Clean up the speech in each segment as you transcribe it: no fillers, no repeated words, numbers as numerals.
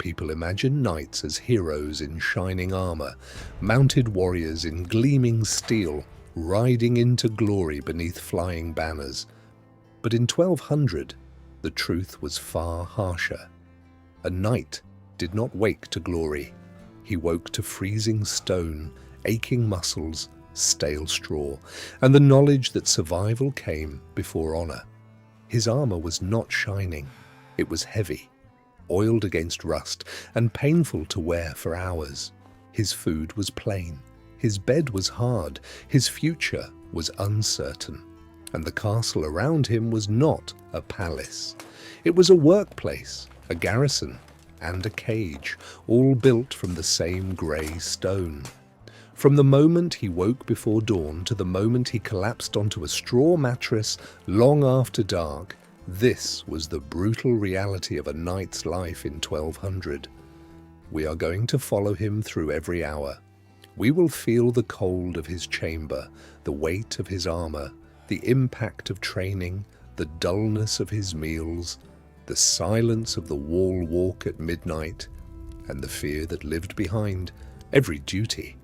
People imagine knights as heroes in shining armor, mounted warriors in gleaming steel, riding into glory beneath flying banners. But in 1200, the truth was far harsher. A knight did not wake to glory. He woke to freezing stone, aching muscles, stale straw, and the knowledge that survival came before honor. His armor was not shining. It was heavy, oiled against rust, and painful to wear for hours. His food was plain. His bed was hard. His future was uncertain. And the castle around him was not a palace. It was a workplace, a garrison, and a cage, all built from the same grey stone. From the moment he woke before dawn to the moment he collapsed onto a straw mattress long after dark, this was the brutal reality of a knight's life in 1200. We are going to follow him through every hour. We will feel the cold of his chamber, the weight of his armor, the impact of training, the dullness of his meals, the silence of the wall walk at midnight, and the fear that lived behind every duty.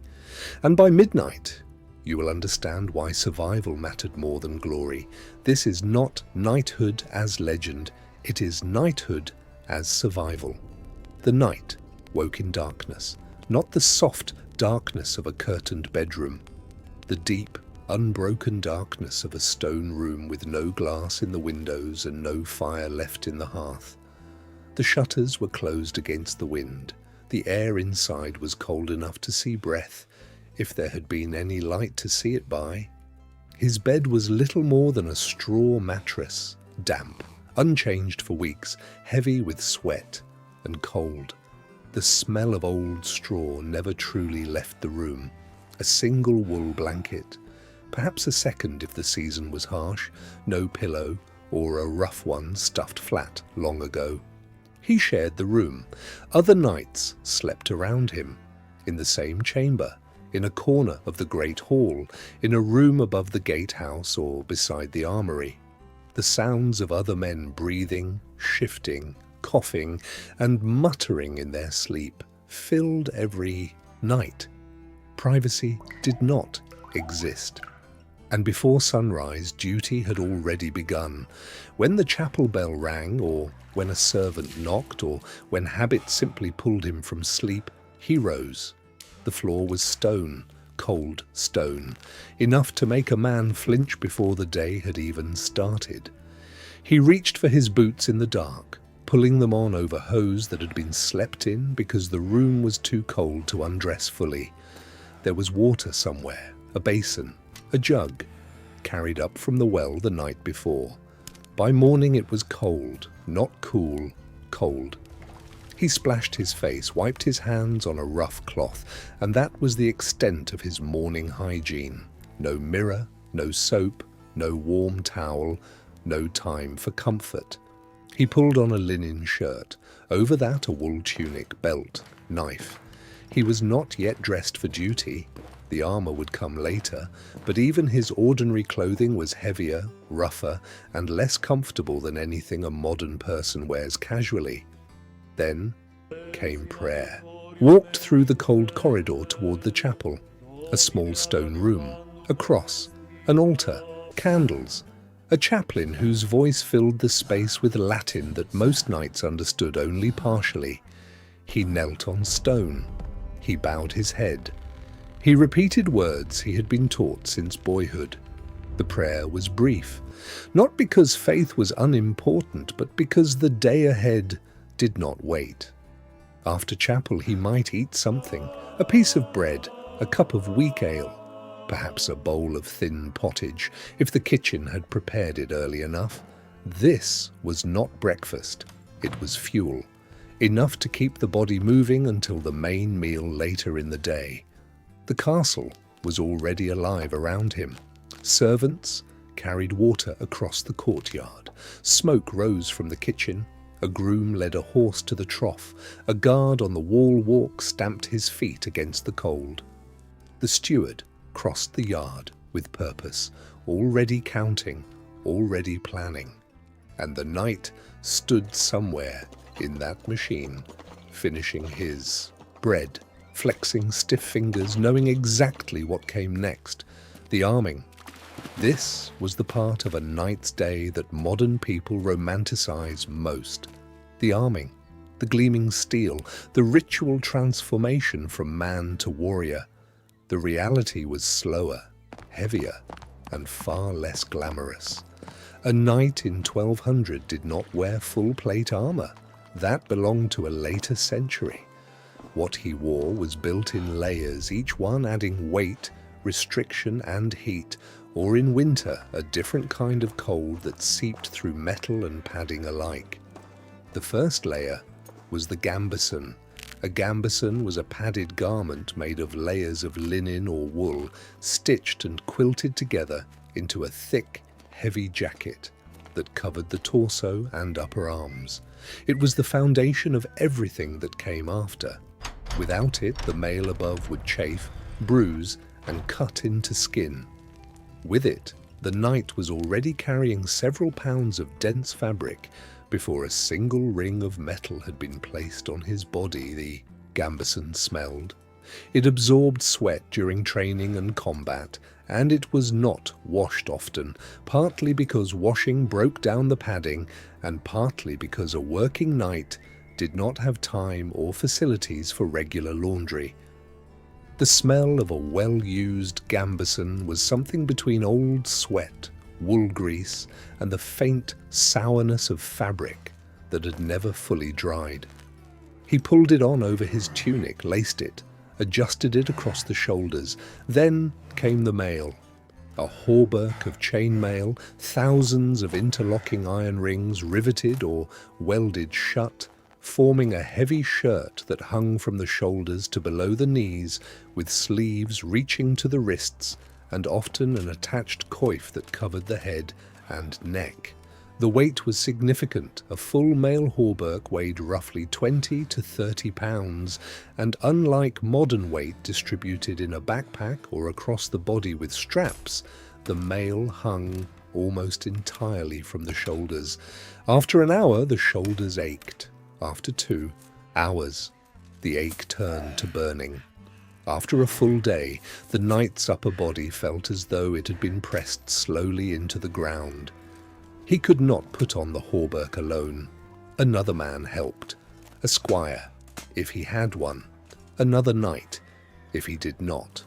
And by midnight, you will understand why survival mattered more than glory. This is not knighthood as legend, it is knighthood as survival. The knight woke in darkness, not the soft darkness of a curtained bedroom, the deep, unbroken darkness of a stone room with no glass in the windows and no fire left in the hearth. The shutters were closed against the wind. The air inside was cold enough to see breath, if there had been any light to see it by. His bed was little more than a straw mattress, damp, unchanged for weeks, heavy with sweat and cold. The smell of old straw never truly left the room. A single wool blanket, perhaps a second if the season was harsh, no pillow, or a rough one stuffed flat long ago. He shared the room. Other knights slept around him, in the same chamber, in a corner of the great hall, in a room above the gatehouse or beside the armory. The sounds of other men breathing, shifting, coughing, and muttering in their sleep filled every night. Privacy did not exist. And before sunrise, duty had already begun. When the chapel bell rang, or when a servant knocked, or when habit simply pulled him from sleep, he rose. The floor was stone, cold stone, enough to make a man flinch before the day had even started. He reached for his boots in the dark, pulling them on over hose that had been slept in because the room was too cold to undress fully. There was water somewhere, a basin, a jug, carried up from the well the night before. By morning it was cold, not cool, cold. He splashed his face, wiped his hands on a rough cloth, and that was the extent of his morning hygiene. No mirror, no soap, no warm towel, no time for comfort. He pulled on a linen shirt, over that a wool tunic, belt, knife. He was not yet dressed for duty. The armor would come later, but even his ordinary clothing was heavier, rougher, and less comfortable than anything a modern person wears casually. Then came prayer. Walked through the cold corridor toward the chapel, a small stone room, a cross, an altar, candles, a chaplain whose voice filled the space with Latin that most knights understood only partially. He knelt on stone. He bowed his head. He repeated words he had been taught since boyhood. The prayer was brief, not because faith was unimportant, but because the day ahead did not wait. After chapel he might eat something, a piece of bread, a cup of weak ale, perhaps a bowl of thin pottage, if the kitchen had prepared it early enough. This was not breakfast, it was fuel, enough to keep the body moving until the main meal later in the day. The castle was already alive around him. Servants carried water across the courtyard. Smoke rose from the kitchen. A groom led a horse to the trough. A guard on the wall walk stamped his feet against the cold. The steward crossed the yard with purpose, already counting, already planning. And the knight stood somewhere in that machine. finishing his bread, flexing stiff fingers, knowing exactly what came next. The arming. This was the part of a knight's day that modern people romanticize most. The arming, the gleaming steel, the ritual transformation from man to warrior. The reality was slower, heavier, and far less glamorous. A knight in 1200 did not wear full plate armor. That belonged to a later century. What he wore was built in layers, each one adding weight, restriction, and heat, or in winter, a different kind of cold that seeped through metal and padding alike. The first layer was the gambeson. A gambeson was a padded garment made of layers of linen or wool, stitched and quilted together into a thick, heavy jacket that covered the torso and upper arms. It was the foundation of everything that came after. Without it, the mail above would chafe, bruise, and cut into skin. With it, the knight was already carrying several pounds of dense fabric before a single ring of metal had been placed on his body. The gambeson smelled. It absorbed sweat during training and combat, and it was not washed often, partly because washing broke down the padding, and partly because a working knight did not have time or facilities for regular laundry. The smell of a well-used gambeson was something between old sweat, wool grease, and the faint sourness of fabric that had never fully dried. He pulled it on over his tunic, laced it, adjusted it across the shoulders. Then came the mail. A hauberk of chainmail, thousands of interlocking iron rings riveted or welded shut, forming a heavy shirt that hung from the shoulders to below the knees, with sleeves reaching to the wrists, and often an attached coif that covered the head and neck. The weight was significant. A full mail hauberk weighed roughly 20 to 30 pounds, and unlike modern weight distributed in a backpack or across the body with straps, the mail hung almost entirely from the shoulders. After an hour, the shoulders ached. After 2 hours, the ache turned to burning. After a full day, the knight's upper body felt as though it had been pressed slowly into the ground. He could not put on the hauberk alone. Another man helped. A squire, if he had one. Another knight, if he did not.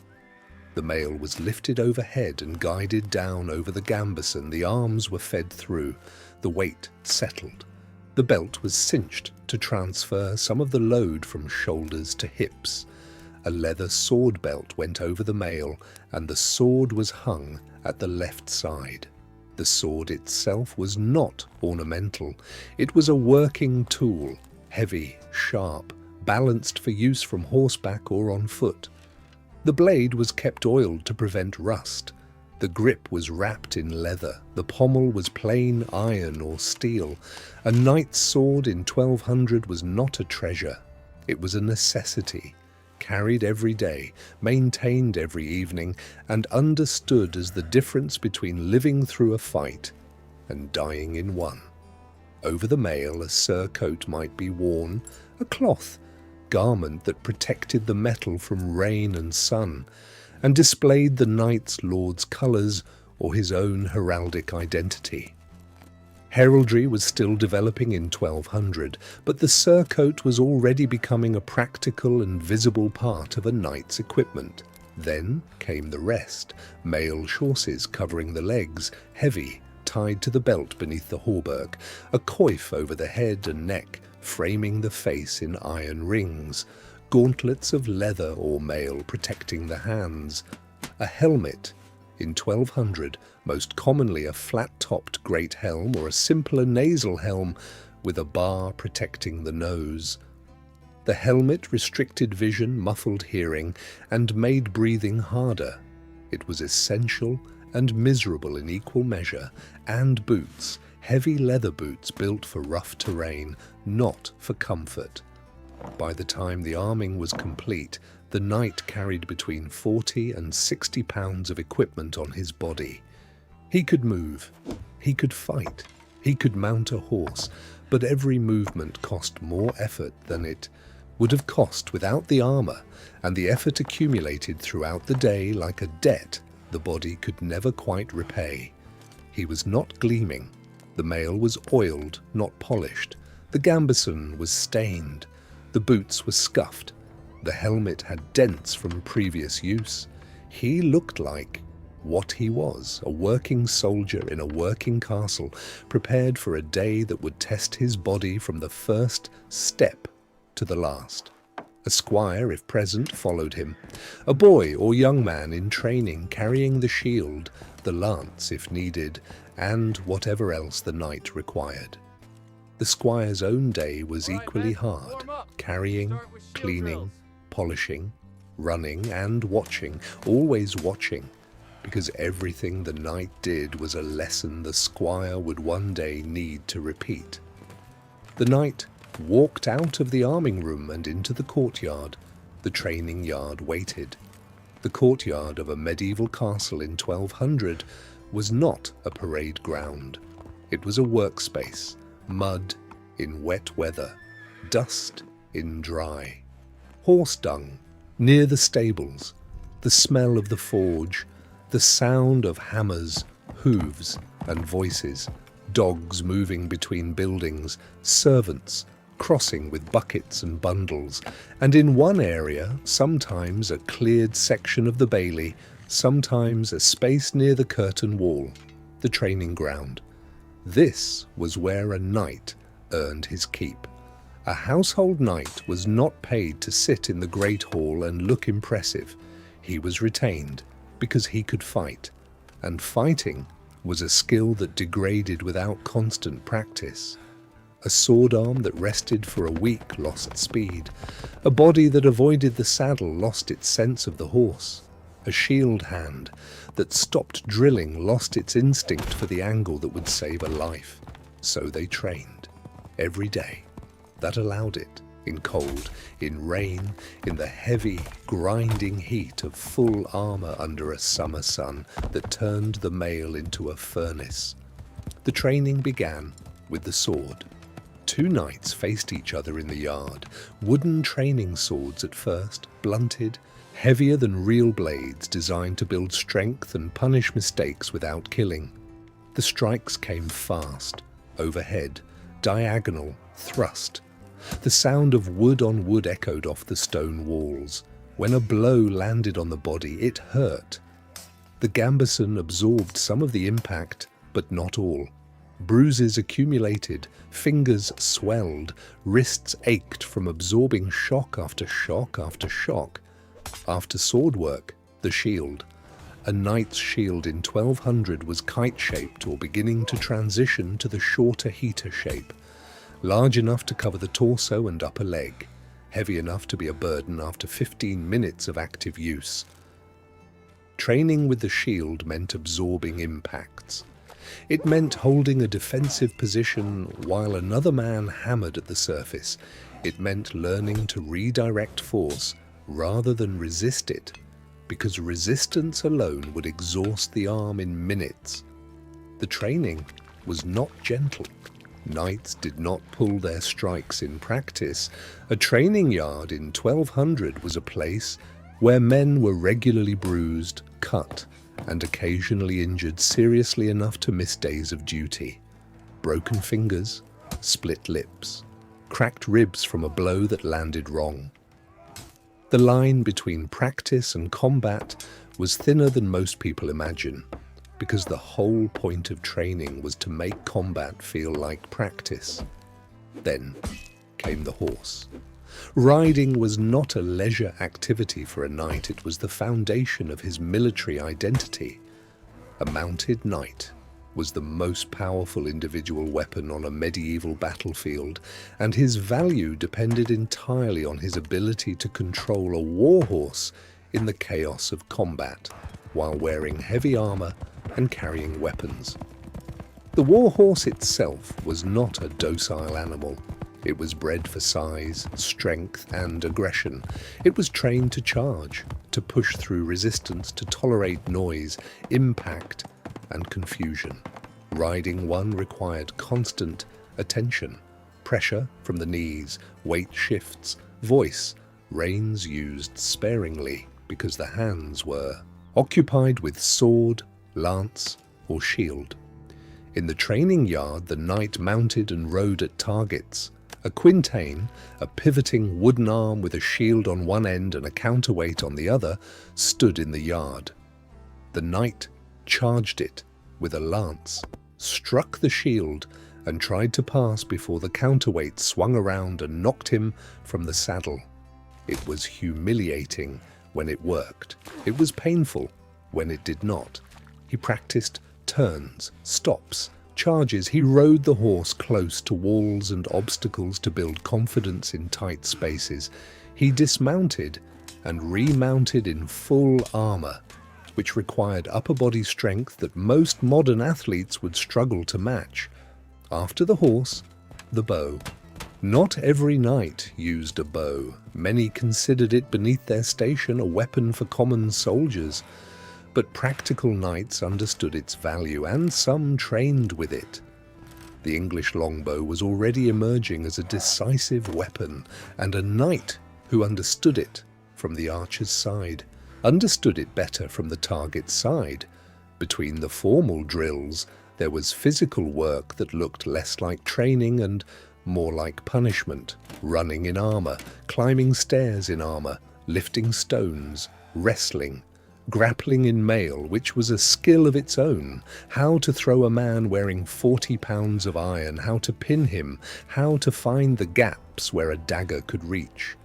The mail was lifted overhead and guided down over the gambeson. The arms were fed through. The weight settled. The belt was cinched to transfer some of the load from shoulders to hips. A leather sword belt went over the mail, and the sword was hung at the left side. The sword itself was not ornamental. It was a working tool, heavy, sharp, balanced for use from horseback or on foot. The blade was kept oiled to prevent rust. The grip was wrapped in leather. The pommel was plain iron or steel. A knight's sword in 1200 was not a treasure. It was a necessity, carried every day, maintained every evening, and understood as the difference between living through a fight and dying in one. Over the mail, a surcoat might be worn, a cloth garment that protected the metal from rain and sun, and displayed the knight's lord's colours or his own heraldic identity. Heraldry was still developing in 1200, but the surcoat was already becoming a practical and visible part of a knight's equipment. Then came the rest, mail chausses covering the legs, heavy, tied to the belt beneath the hauberk, a coif over the head and neck, framing the face in iron rings, gauntlets of leather or mail protecting the hands, a helmet, in 1200 most commonly a flat-topped great helm or a simpler nasal helm with a bar protecting the nose. The helmet restricted vision, muffled hearing, and made breathing harder. It was essential and miserable in equal measure, and boots, heavy leather boots built for rough terrain, not for comfort. By the time the arming was complete, the knight carried between 40 and 60 pounds of equipment on his body. He could move, he could fight, he could mount a horse, but every movement cost more effort than it would have cost without the armor, and the effort accumulated throughout the day like a debt the body could never quite repay. He was not gleaming. The mail was oiled, not polished. The gambeson was stained. The boots were scuffed. The helmet had dents from previous use. He looked like what he was, a working soldier in a working castle, prepared for a day that would test his body from the first step to the last. A squire, if present, followed him. A boy or young man in training carrying the shield, the lance if needed, and whatever else the knight required. The squire's own day was equally hard, carrying, cleaning, polishing, running and watching, always watching, because everything the knight did was a lesson the squire would one day need to repeat. The knight walked out of the arming room and into the courtyard. The training yard waited. The courtyard of a medieval castle in 1200 was not a parade ground. It was a workspace, mud in wet weather, dust in dry, horse dung near the stables, the smell of the forge, the sound of hammers, hooves and voices, dogs moving between buildings, servants crossing with buckets and bundles, and in one area, sometimes a cleared section of the bailey, sometimes a space near the curtain wall, the training ground. This was where a knight earned his keep. A household knight was not paid to sit in the great hall and look impressive. He was retained because he could fight, and fighting was a skill that degraded without constant practice. A sword arm that rested for a week lost speed. A body that avoided the saddle lost its sense of the horse. A shield hand that stopped drilling lost its instinct for the angle that would save a life. So they trained, every day. That allowed it, in cold, in rain, in the heavy, grinding heat of full armor under a summer sun that turned the mail into a furnace. The training began with the sword. Two knights faced each other in the yard, wooden training swords at first, blunted, heavier than real blades designed to build strength and punish mistakes without killing. The strikes came fast, overhead, diagonal, thrust. The sound of wood on wood echoed off the stone walls. When a blow landed on the body, it hurt. The gambeson absorbed some of the impact, but not all. Bruises accumulated, fingers swelled, wrists ached from absorbing shock after shock after shock. After sword work, the shield. A knight's shield in 1200 was kite-shaped or beginning to transition to the shorter heater shape. Large enough to cover the torso and upper leg, heavy enough to be a burden after 15 minutes of active use. Training with the shield meant absorbing impacts. It meant holding a defensive position while another man hammered at the surface. It meant learning to redirect force rather than resist it, because resistance alone would exhaust the arm in minutes. The training was not gentle. Knights did not pull their strikes in practice. A training yard in 1200 was a place where men were regularly bruised, cut, and occasionally injured seriously enough to miss days of duty. Broken fingers, split lips, cracked ribs from a blow that landed wrong. The line between practice and combat was thinner than most people imagine, because the whole point of training was to make combat feel like practice. Then came the horse. Riding was not a leisure activity for a knight, it was the foundation of his military identity. A mounted knight was the most powerful individual weapon on a medieval battlefield, and his value depended entirely on his ability to control a warhorse in the chaos of combat, while wearing heavy armor and carrying weapons. The warhorse itself was not a docile animal. It was bred for size, strength, and aggression. It was trained to charge, to push through resistance, to tolerate noise, impact, and confusion. Riding one required constant attention, pressure from the knees, weight shifts, Voice, reins used sparingly because the hands were occupied with sword, lance, or shield. In the training yard, the knight mounted and rode at targets. A quintain, a pivoting wooden arm with a shield on one end and a counterweight on the other, stood in the yard. The knight charged it with a lance, struck the shield, and tried to pass before the counterweight swung around and knocked him from the saddle. It was humiliating when it worked. It was painful when it did not. He practiced turns, stops, charges. He rode the horse close to walls and obstacles to build confidence in tight spaces. He dismounted and remounted in full armor, which required upper body strength that most modern athletes would struggle to match. After the horse, the bow. Not every knight used a bow. Many considered it beneath their station a weapon for common soldiers. But practical knights understood its value, and some trained with it. The English longbow was already emerging as a decisive weapon, and a knight who understood it from the archer's side, understood it better from the target's side. Between the formal drills, there was physical work that looked less like training and more like punishment. Running in armor, climbing stairs in armor, lifting stones, wrestling, grappling in mail, which was a skill of its own, how to throw a man wearing 40 pounds of iron, how to pin him, how to find the gaps where a dagger could reach.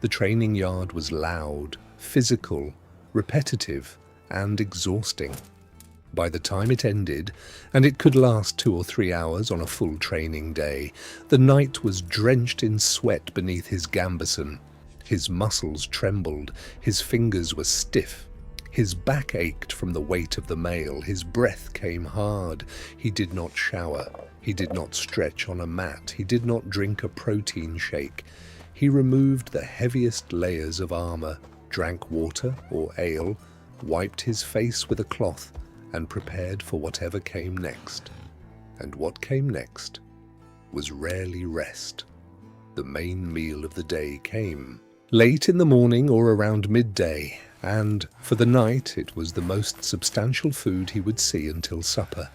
The training yard was loud, physical, repetitive, and exhausting. By the time it ended, and it could last 2 or 3 hours on a full training day, the knight was drenched in sweat beneath his gambeson. His muscles trembled, his fingers were stiff. His back ached from the weight of the mail, his breath came hard. He did not shower, he did not stretch on a mat, he did not drink a protein shake. He removed the heaviest layers of armor, drank water or ale, wiped his face with a cloth, and prepared for whatever came next. And what came next was rarely rest. The main meal of the day came late in the morning or around midday, and for the night it was the most substantial food he would see until supper.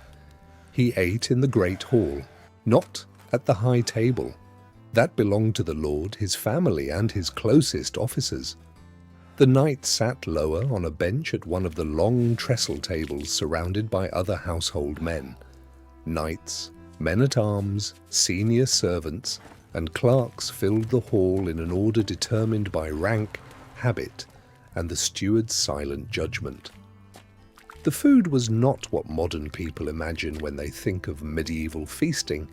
He ate in the great hall, not at the high table. That belonged to the lord, his family, and his closest officers. The knight sat lower on a bench at one of the long trestle tables surrounded by other household men. Knights, men-at-arms, senior servants, and clerks filled the hall in an order determined by rank, habit, and the steward's silent judgment. The food was not what modern people imagine when they think of medieval feasting.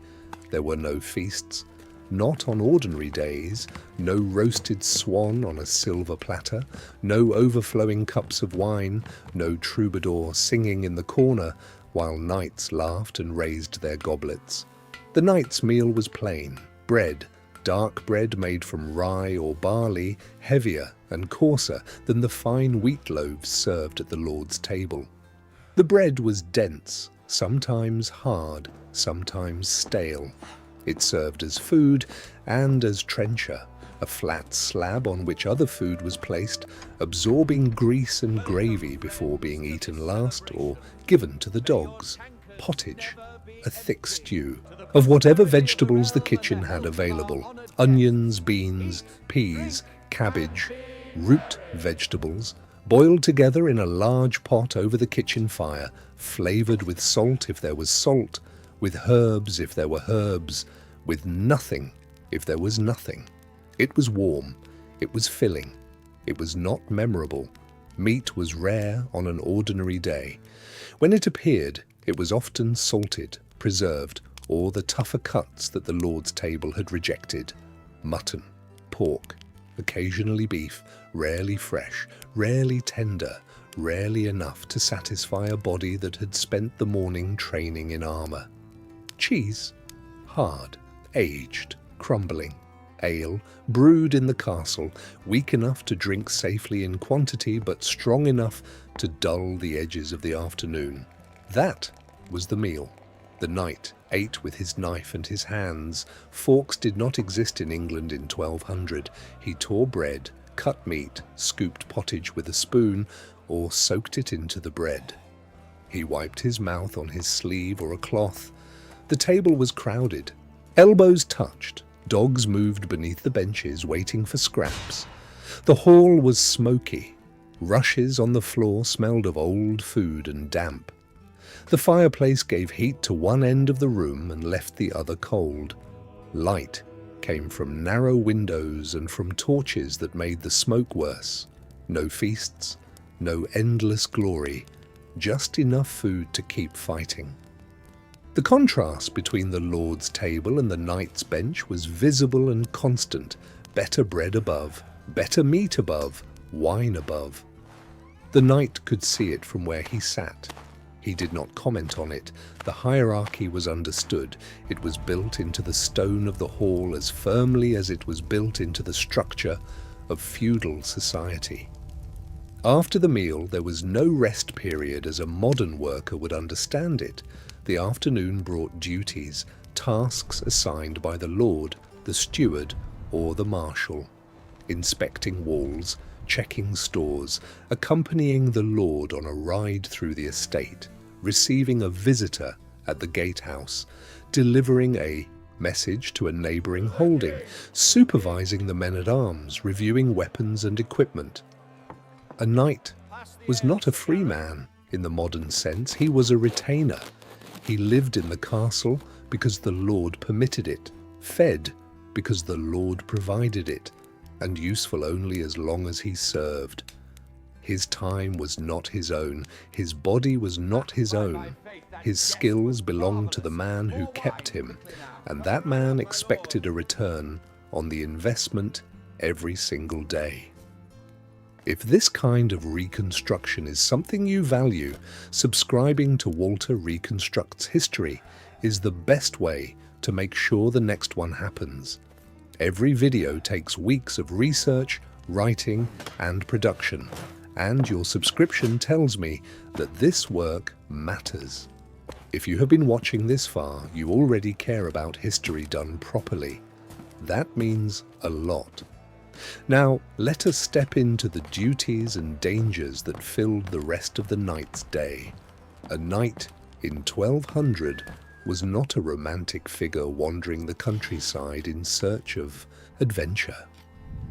There were no feasts, not on ordinary days, no roasted swan on a silver platter, no overflowing cups of wine, no troubadour singing in the corner while knights laughed and raised their goblets. The knight's meal was plain, bread, dark bread made from rye or barley, heavier and coarser than the fine wheat loaves served at the lord's table. The bread was dense, sometimes hard, sometimes stale. It served as food and as trencher, a flat slab on which other food was placed, absorbing grease and gravy before being eaten last or given to the dogs. Pottage, a thick stew, of whatever vegetables the kitchen had available. Onions, beans, peas, cabbage, root vegetables, boiled together in a large pot over the kitchen fire, flavored with salt if there was salt, with herbs if there were herbs, with nothing if there was nothing. It was warm, it was filling, it was not memorable. Meat was rare on an ordinary day. When it appeared, it was often salted, preserved, or the tougher cuts that the Lord's table had rejected. Mutton, pork, occasionally beef, rarely fresh, rarely tender, rarely enough to satisfy a body that had spent the morning training in armor. Cheese, hard, aged, crumbling. Ale, brewed in the castle, weak enough to drink safely in quantity but strong enough to dull the edges of the afternoon. That was the meal. The knight ate with his knife and his hands. Forks did not exist in England in 1200. He tore bread, cut meat, scooped pottage with a spoon, or soaked it into the bread. He wiped his mouth on his sleeve or a cloth. The table was crowded. Elbows touched. Dogs moved beneath the benches, waiting for scraps. The hall was smoky. Rushes on the floor smelled of old food and damp. The fireplace gave heat to one end of the room and left the other cold. Light came from narrow windows and from torches that made the smoke worse. No feasts, no endless glory, just enough food to keep fighting. The contrast between the Lord's table and the knight's bench was visible and constant. Better bread above, better meat above, wine above. The knight could see it from where he sat. He did not comment on it. The hierarchy was understood. It was built into the stone of the hall as firmly as it was built into the structure of feudal society. After the meal, there was no rest period as a modern worker would understand it. The afternoon brought duties, tasks assigned by the lord, the steward, or the marshal. Inspecting walls, checking stores, accompanying the lord on a ride through the estate, receiving a visitor at the gatehouse, delivering a message to a neighbouring holding, supervising the men-at-arms, reviewing weapons and equipment. A knight was not a free man in the modern sense. He was a retainer. He lived in the castle because the lord permitted it, fed because the lord provided it, and useful only as long as he served. His time was not his own. His body was not his own. His skills belonged to the man who kept him, and that man expected a return on the investment every single day. If this kind of reconstruction is something you value, subscribing to Walter Reconstructs History is the best way to make sure the next one happens. Every video takes weeks of research, writing, and production, and your subscription tells me that this work matters. If you have been watching this far, you already care about history done properly. That means a lot. Now, let us step into the duties and dangers that filled the rest of the knight's day. A knight in 1200 was not a romantic figure wandering the countryside in search of adventure.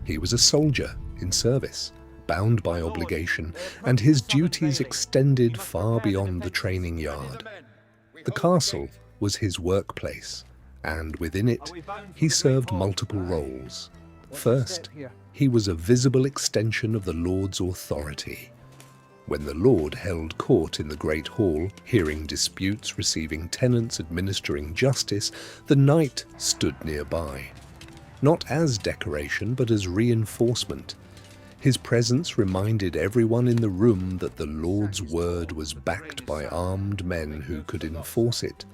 He was a soldier in service, bound by obligation, and his duties extended far beyond the training yard. The castle was his workplace, and within it, he served multiple roles. First, he was a visible extension of the Lord's authority. When the Lord held court in the Great Hall, hearing disputes, receiving tenants, administering justice, the knight stood nearby. Not as decoration, but as reinforcement. His presence reminded everyone in the room that the Lord's word was backed by armed men who could enforce it.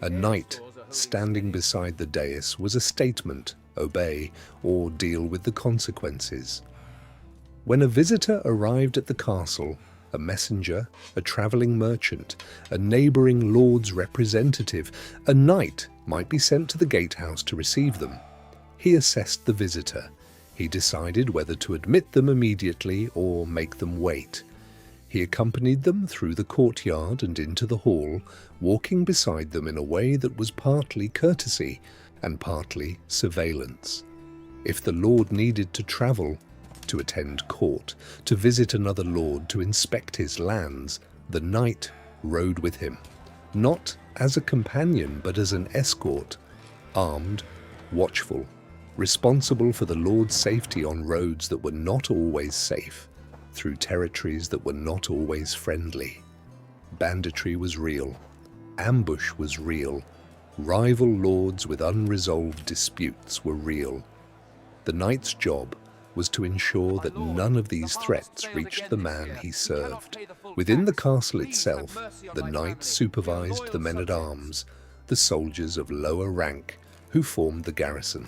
A knight standing beside the dais was a statement: obey or deal with the consequences. When a visitor arrived at the castle, a messenger, a travelling merchant, a neighbouring lord's representative, a knight might be sent to the gatehouse to receive them. He assessed the visitor. He decided whether to admit them immediately or make them wait. He accompanied them through the courtyard and into the hall, walking beside them in a way that was partly courtesy and partly surveillance. If the lord needed to travel, to attend court, to visit another lord, to inspect his lands, the knight rode with him, not as a companion but as an escort, armed, watchful, responsible for the lord's safety on roads that were not always safe, through territories that were not always friendly. Banditry was real, ambush was real, rival lords with unresolved disputes were real. The knight's job was to ensure that none of these threats reached the man he served. Within the castle itself, the knight supervised the men-at-arms, the soldiers of lower rank who formed the garrison.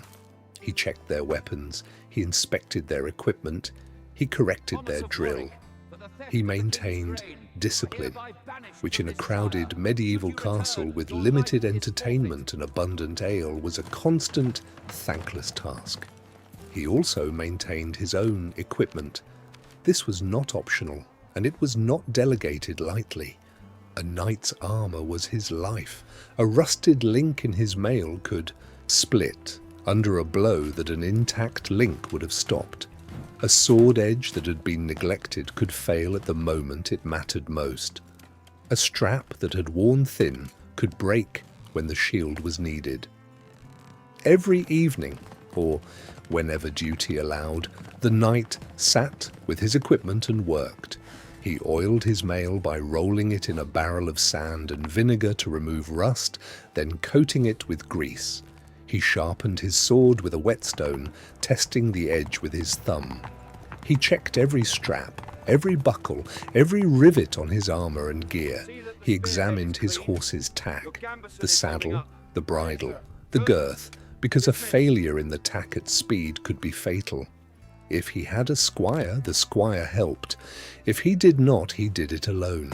He checked their weapons, he inspected their equipment, he corrected their drill. He maintained discipline, which in a crowded medieval castle with limited entertainment and abundant ale was a constant, thankless task. He also maintained his own equipment. This was not optional, and it was not delegated lightly. A knight's armor was his life. A rusted link in his mail could split under a blow that an intact link would have stopped. A sword edge that had been neglected could fail at the moment it mattered most. A strap that had worn thin could break when the shield was needed. Every evening, or whenever duty allowed, the knight sat with his equipment and worked. He oiled his mail by rolling it in a barrel of sand and vinegar to remove rust, then coating it with grease. He sharpened his sword with a whetstone, testing the edge with his thumb. He checked every strap, every buckle, every rivet on his armor and gear. He examined his horse's tack, the saddle, the bridle, the girth, because a failure in the tack at speed could be fatal. If he had a squire, the squire helped. If he did not, he did it alone.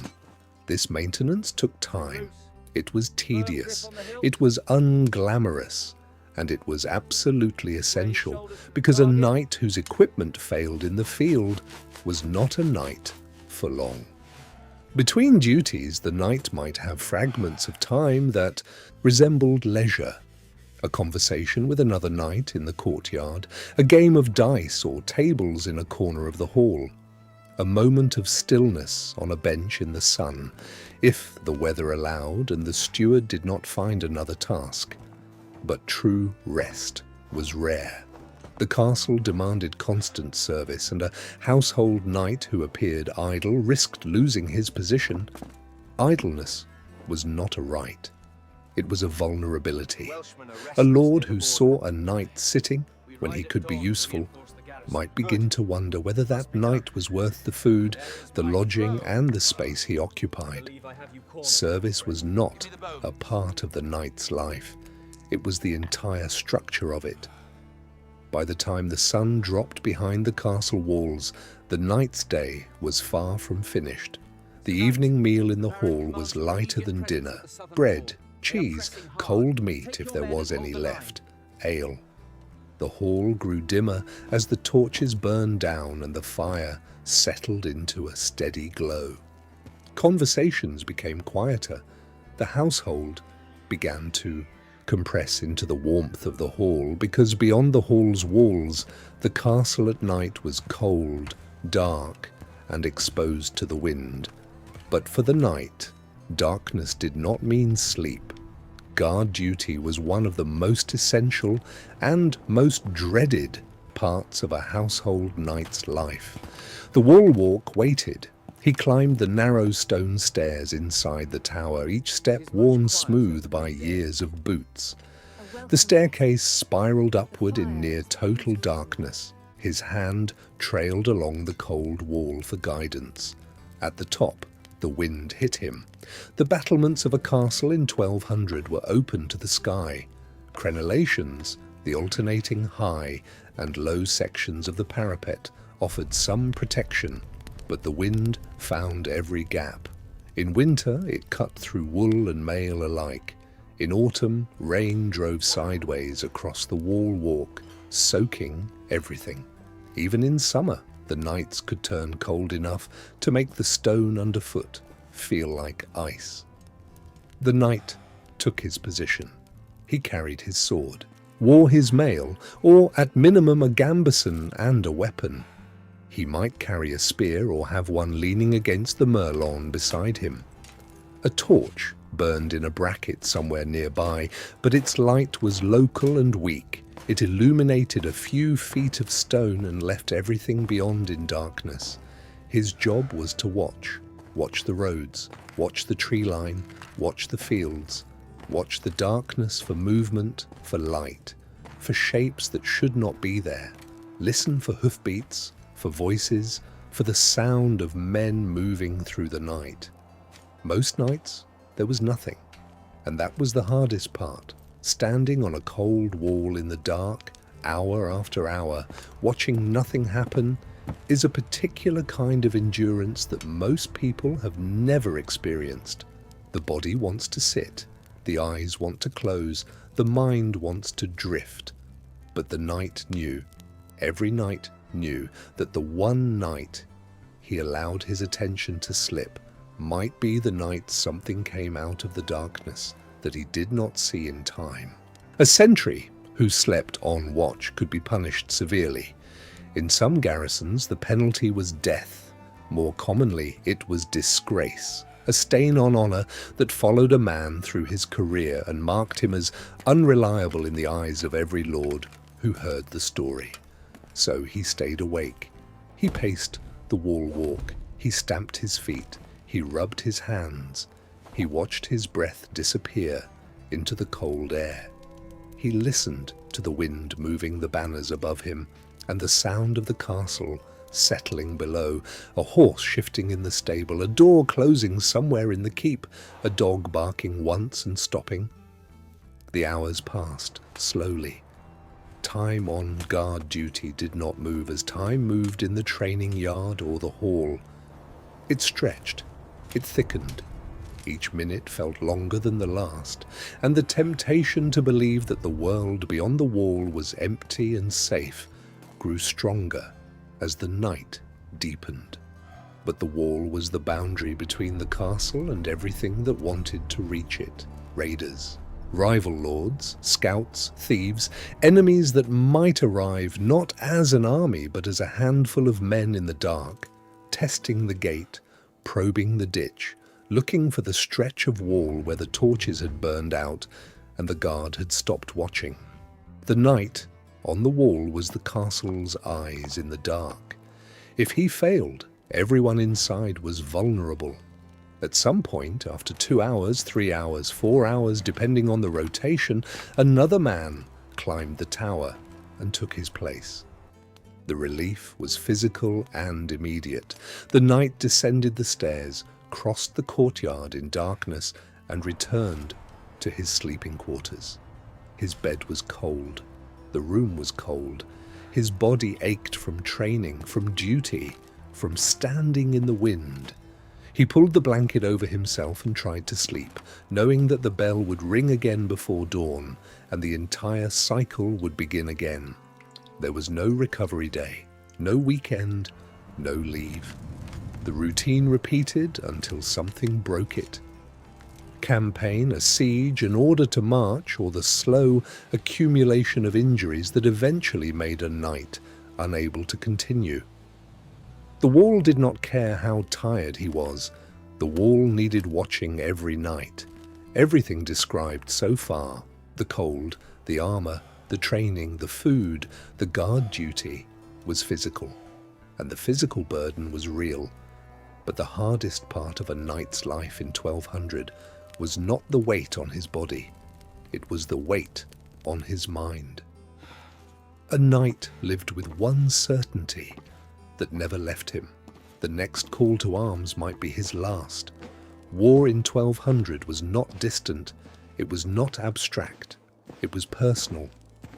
This maintenance took time. It was tedious. It was unglamorous. And it was absolutely essential, because a knight whose equipment failed in the field was not a knight for long. Between duties, the knight might have fragments of time that resembled leisure. A conversation with another knight in the courtyard, a game of dice or tables in a corner of the hall, a moment of stillness on a bench in the sun, if the weather allowed and the steward did not find another task. But true rest was rare. The castle demanded constant service, and a household knight who appeared idle risked losing his position. Idleness was not a right. It was a vulnerability. A lord who saw a knight sitting when he could be useful might begin to wonder whether that knight was worth the food, the lodging, and the space he occupied. Service was not a part of the knight's life. It was the entire structure of it. By the time the sun dropped behind the castle walls, the knight's day was far from finished. The evening meal in the hall was lighter than dinner. Bread, cheese, cold meat if there was any left, ale. The hall grew dimmer as the torches burned down and the fire settled into a steady glow. Conversations became quieter. The household began to compress into the warmth of the hall, because beyond the hall's walls, the castle at night was cold, dark, and exposed to the wind. But for the night, darkness did not mean sleep. Guard duty was one of the most essential and most dreaded parts of a household knight's life. The wall walk waited. He climbed the narrow stone stairs inside the tower, each step worn smooth by years of boots. The staircase spiraled upward in near total darkness. His hand trailed along the cold wall for guidance. At the top, the wind hit him. The battlements of a castle in 1200 were open to the sky. Crenellations, the alternating high and low sections of the parapet, offered some protection, but the wind found every gap. In winter, it cut through wool and mail alike. In autumn, rain drove sideways across the wall walk, soaking everything. Even in summer, the nights could turn cold enough to make the stone underfoot feel like ice. The knight took his position. He carried his sword, wore his mail, or at minimum a gambeson and a weapon. He might carry a spear or have one leaning against the merlon beside him. A torch burned in a bracket somewhere nearby, but its light was local and weak. It illuminated a few feet of stone and left everything beyond in darkness. His job was to watch the roads, watch the tree line, watch the fields, watch the darkness for movement, for light, for shapes that should not be there. Listen for hoofbeats, for voices, for the sound of men moving through the night. Most nights, there was nothing, and that was the hardest part. Standing on a cold wall in the dark, hour after hour, watching nothing happen, is a particular kind of endurance that most people have never experienced. The body wants to sit, the eyes want to close, the mind wants to drift. But the knight knew, every knight knew, that the one night he allowed his attention to slip might be the night something came out of the darkness that he did not see in time. A sentry who slept on watch could be punished severely. In some garrisons, the penalty was death. More commonly, it was disgrace, a stain on honor that followed a man through his career and marked him as unreliable in the eyes of every lord who heard the story. So he stayed awake. He paced the wall walk. He stamped his feet. He rubbed his hands. He watched his breath disappear into the cold air. He listened to the wind moving the banners above him and the sound of the castle settling below, a horse shifting in the stable, a door closing somewhere in the keep, a dog barking once and stopping. The hours passed slowly. Time on guard duty did not move as time moved in the training yard or the hall. It stretched, it thickened. Each minute felt longer than the last, and the temptation to believe that the world beyond the wall was empty and safe grew stronger as the night deepened. But the wall was the boundary between the castle and everything that wanted to reach it. Raiders, rival lords, scouts, thieves, enemies that might arrive not as an army but as a handful of men in the dark, testing the gate, probing the ditch, looking for the stretch of wall where the torches had burned out and the guard had stopped watching. The knight on the wall was the castle's eyes in the dark. If he failed, everyone inside was vulnerable. At some point, after 2 hours, 3 hours, 4 hours, depending on the rotation, another man climbed the tower and took his place. The relief was physical and immediate. The knight descended the stairs, crossed the courtyard in darkness, and returned to his sleeping quarters. His bed was cold. The room was cold. His body ached from training, from duty, from standing in the wind. He pulled the blanket over himself and tried to sleep, knowing that the bell would ring again before dawn, and the entire cycle would begin again. There was no recovery day, no weekend, no leave. The routine repeated until something broke it. Campaign, a siege, an order to march, or the slow accumulation of injuries that eventually made a knight unable to continue. The wall did not care how tired he was. The wall needed watching every night. Everything described so far, the cold, the armor, the training, the food, the guard duty, was physical. And the physical burden was real. But the hardest part of a knight's life in 1200 was not the weight on his body. It was the weight on his mind. A knight lived with one certainty that never left him. The next call to arms might be his last. War in 1200 was not distant. It was not abstract. It was personal,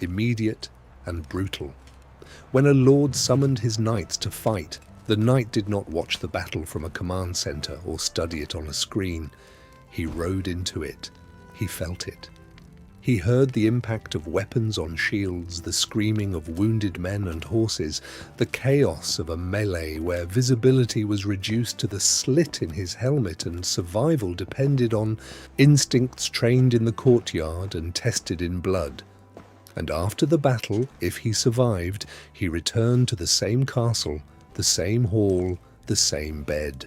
immediate, and brutal. When a lord summoned his knights to fight, the knight did not watch the battle from a command center or study it on a screen. He rode into it. He felt it. He heard the impact of weapons on shields, the screaming of wounded men and horses, the chaos of a melee where visibility was reduced to the slit in his helmet and survival depended on instincts trained in the courtyard and tested in blood. And after the battle, if he survived, he returned to the same castle, the same hall, the same bed.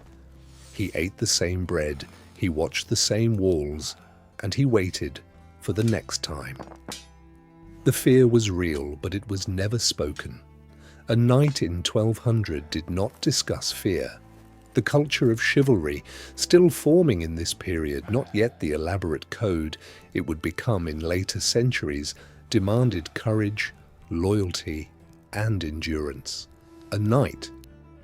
He ate the same bread. He watched the same walls, and he waited for the next time. The fear was real, but it was never spoken. A knight in 1200 did not discuss fear. The culture of chivalry, still forming in this period, not yet the elaborate code it would become in later centuries, demanded courage, loyalty, and endurance. A knight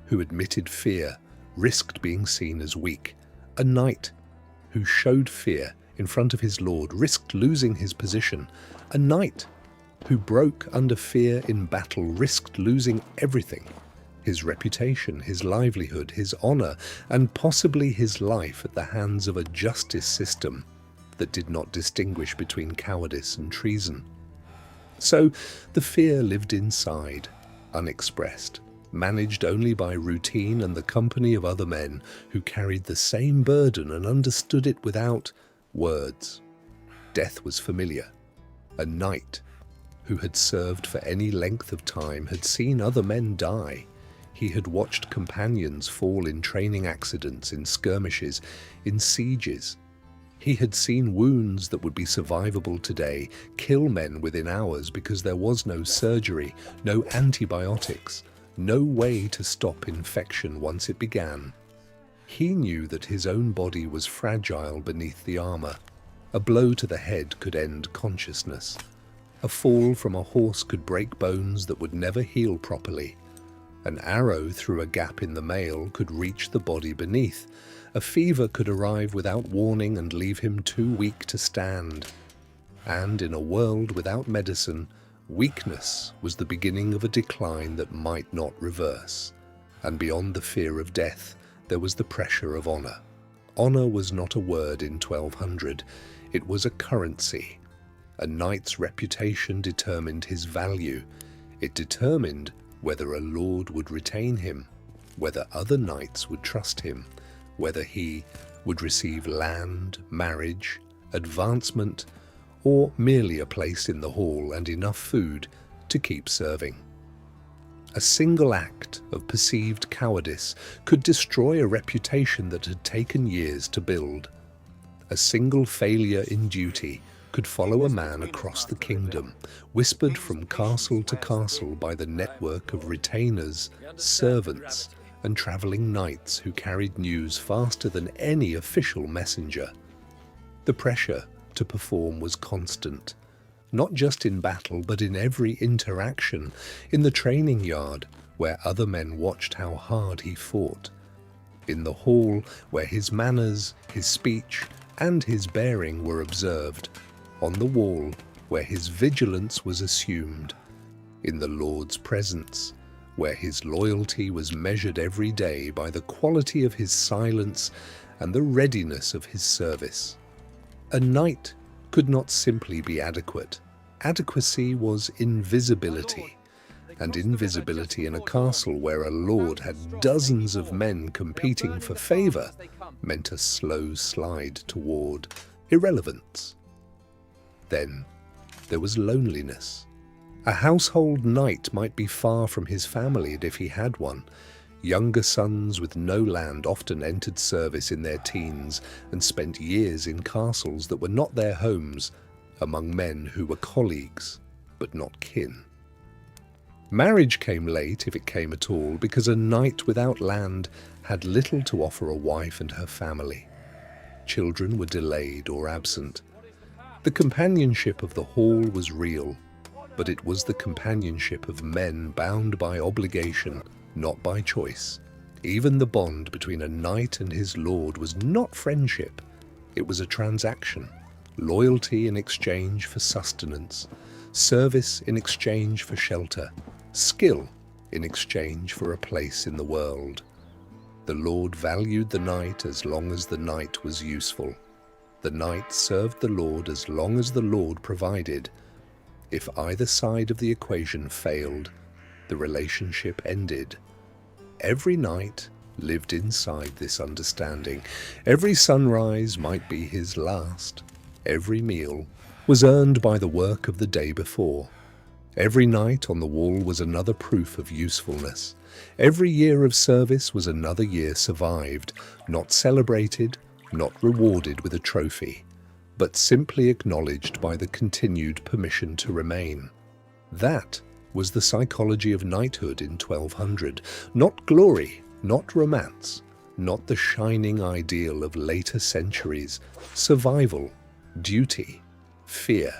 who admitted fear risked being seen as weak. A knight who showed fear in front of his lord risked losing his position. A knight who broke under fear in battle risked losing everything. his reputation, his livelihood, his honor, and possibly his life at the hands of a justice system that did not distinguish between cowardice and treason. So the fear lived inside, unexpressed, managed only by routine and the company of other men who carried the same burden and understood it without words. Death was familiar. A knight who had served for any length of time had seen other men die. He had watched companions fall in training accidents, in skirmishes, in sieges. He had seen wounds that would be survivable today kill men within hours because there was no surgery, no antibiotics, no way to stop infection once it began. He knew that his own body was fragile beneath the armor. A blow to the head could end consciousness. A fall from a horse could break bones that would never heal properly. An arrow through a gap in the mail could reach the body beneath. A fever could arrive without warning and leave him too weak to stand. And in a world without medicine, weakness was the beginning of a decline that might not reverse. And beyond the fear of death, there was the pressure of honor. Honor was not a word in 1200, it was a currency. A knight's reputation determined his value. It determined whether a lord would retain him, whether other knights would trust him, whether he would receive land, marriage, advancement, or merely a place in the hall and enough food to keep serving. A single act of perceived cowardice could destroy a reputation that had taken years to build. A single failure in duty could follow a man across the kingdom, whispered from castle to castle by the network of retainers, servants, and travelling knights who carried news faster than any official messenger. The pressure to perform was constant, not just in battle but in every interaction, in the training yard where other men watched how hard he fought, in the hall where his manners, his speech, and his bearing were observed, on the wall where his vigilance was assumed, in the Lord's presence, where his loyalty was measured every day by the quality of his silence and the readiness of his service. A knight could not simply be adequate. Adequacy was invisibility, and invisibility in a castle where a lord had dozens of men competing for favor meant a slow slide toward irrelevance. Then there was loneliness. A household knight might be far from his family if he had one. Younger sons with no land often entered service in their teens and spent years in castles that were not their homes, among men who were colleagues, but not kin. Marriage came late, if it came at all, because a knight without land had little to offer a wife and her family. Children were delayed or absent. The companionship of the hall was real, but it was the companionship of men bound by obligation, not by choice. Even the bond between a knight and his lord was not friendship. It was a transaction, loyalty in exchange for sustenance, service in exchange for shelter, skill in exchange for a place in the world. The lord valued the knight as long as the knight was useful. The knight served the lord as long as the lord provided. If either side of the equation failed, the relationship ended. Every knight lived inside this understanding. Every sunrise might be his last. Every meal was earned by the work of the day before. Every night on the wall was another proof of usefulness. Every year of service was another year survived, not celebrated, not rewarded with a trophy, but simply acknowledged by the continued permission to remain. That was the psychology of knighthood in 1200. Not glory, not romance, not the shining ideal of later centuries. Survival, duty, fear,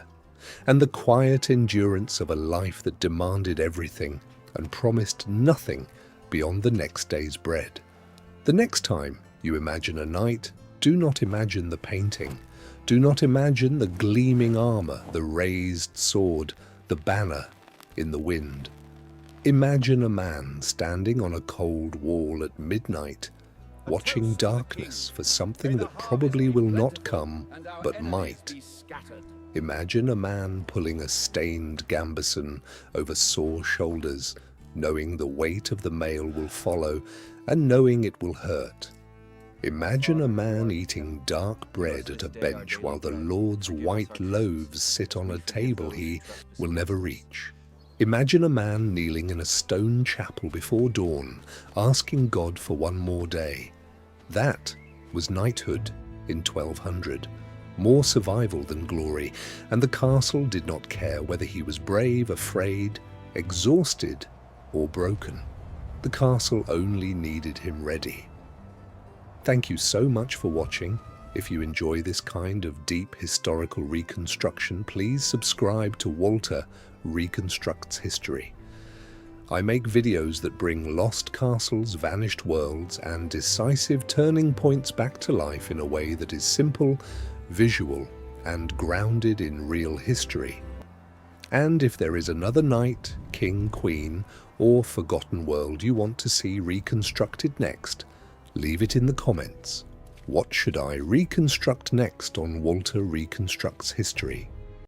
and the quiet endurance of a life that demanded everything and promised nothing beyond the next day's bread. The next time you imagine a knight, do not imagine the painting. Do not imagine the gleaming armor, the raised sword, the banner in the wind. Imagine a man standing on a cold wall at midnight, watching darkness for something that probably will not come, but might. Imagine a man pulling a stained gambeson over sore shoulders, knowing the weight of the mail will follow and knowing it will hurt. Imagine a man eating dark bread at a bench while the Lord's white loaves sit on a table he will never reach. Imagine a man kneeling in a stone chapel before dawn, asking God for one more day. That was knighthood in 1200. More survival than glory, and the castle did not care whether he was brave, afraid, exhausted, or broken. The castle only needed him ready. Thank you so much for watching. If you enjoy this kind of deep historical reconstruction, please subscribe to Walter Reconstructs History. I make videos that bring lost castles, vanished worlds, and decisive turning points back to life in a way that is simple, visual, and grounded in real history. And if there is another knight, king, queen, or forgotten world you want to see reconstructed next, leave it in the comments. What should I reconstruct next on Walter Reconstructs History?